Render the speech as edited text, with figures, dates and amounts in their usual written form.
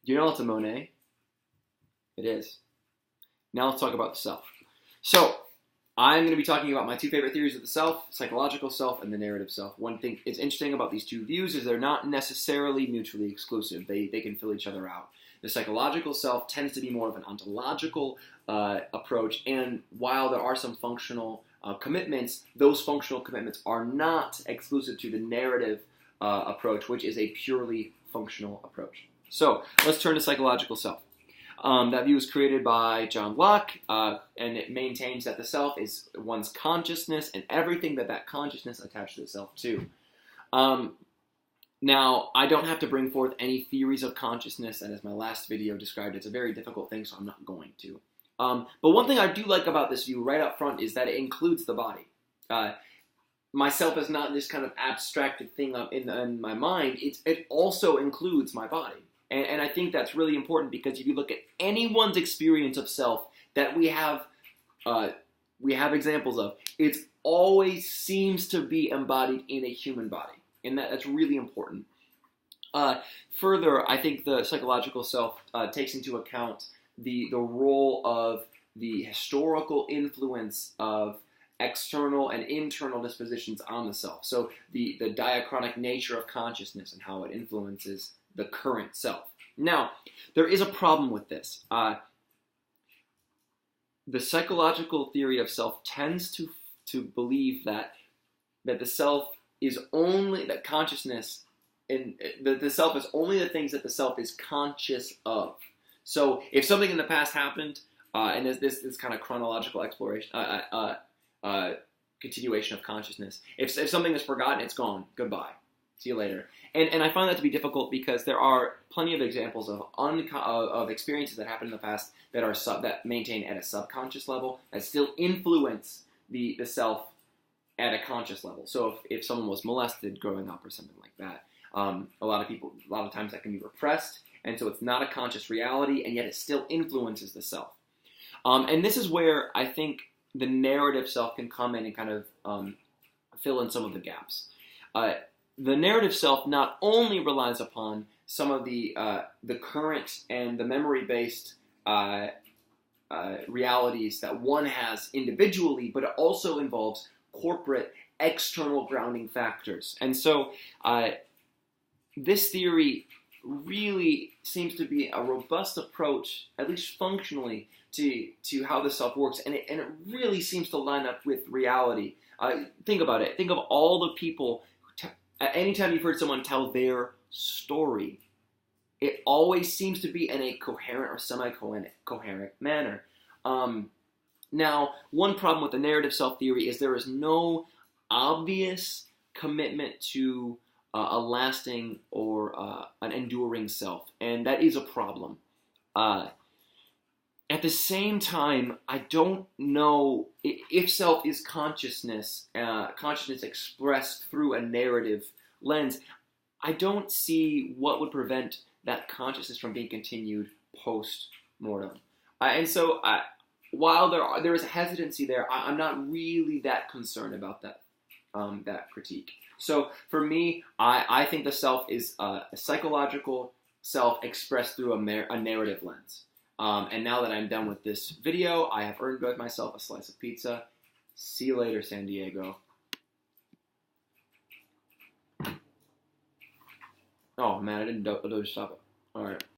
Do you know it's a Monet? It is. Now let's talk about the self. So, I'm going to be talking about my two favorite theories of the self, psychological self and the narrative self. One thing that's interesting about these two views is they're not necessarily mutually exclusive. They can fill each other out. The psychological self tends to be more of an ontological approach, and while there are some functional commitments, those functional commitments are not exclusive to the narrative approach, which is a purely functional approach. So, let's turn to psychological self. That view was created by John Locke, and it maintains that the self is one's consciousness and everything that consciousness attaches itself to. Now, I don't have to bring forth any theories of consciousness, and as my last video described, it's a very difficult thing, so I'm not going to. But one thing I do like about this view right up front is that it includes the body. Myself is not this kind of abstracted thing in my mind. It also includes my body. And I think that's really important because if you look at anyone's experience of self that we have examples of, it always seems to be embodied in a human body. And that's really important. Further, I think the psychological self takes into account the role of the historical influence of external and internal dispositions on the self. So the diachronic nature of consciousness and how it influences the current self. Now, there is a problem with this. The psychological theory of self tends to believe that the self is only, that consciousness, and the self is only the things that the self is conscious of. So if something in the past happened, and there's this kind of chronological exploration, continuation of consciousness, if something is forgotten, it's gone. Goodbye. See you later. And I find that to be difficult because there are plenty of examples of experiences that happened in the past that maintain at a subconscious level that still influence the self at a conscious level. So if someone was molested growing up or something like that, a lot of times that can be repressed, and so it's not a conscious reality, and yet it still influences the self. And this is where I think the narrative self can come in and kind of fill in some of the gaps. The narrative self not only relies upon some of the current and the memory-based realities that one has individually, but it also involves corporate external grounding factors. And so this theory really seems to be a robust approach, at least functionally, to how the self works, and it really seems to line up with reality. Think about it. Think of all the people. Anytime you've heard someone tell their story, it always seems to be in a coherent or semi-coherent manner. Now, one problem with the narrative self theory is there is no obvious commitment to a lasting or an enduring self, and that is a problem. At the same time, I don't know if self is consciousness, consciousness expressed through a narrative lens. I don't see what would prevent that consciousness from being continued post-mortem. And so, while there is a hesitancy there, I'm not really that concerned about that critique. So, for me, I think the self is a psychological self expressed through a narrative lens. And now that I'm done with this video, I have earned myself a slice of pizza. See you later, San Diego. Oh man, I didn't stop it. All right.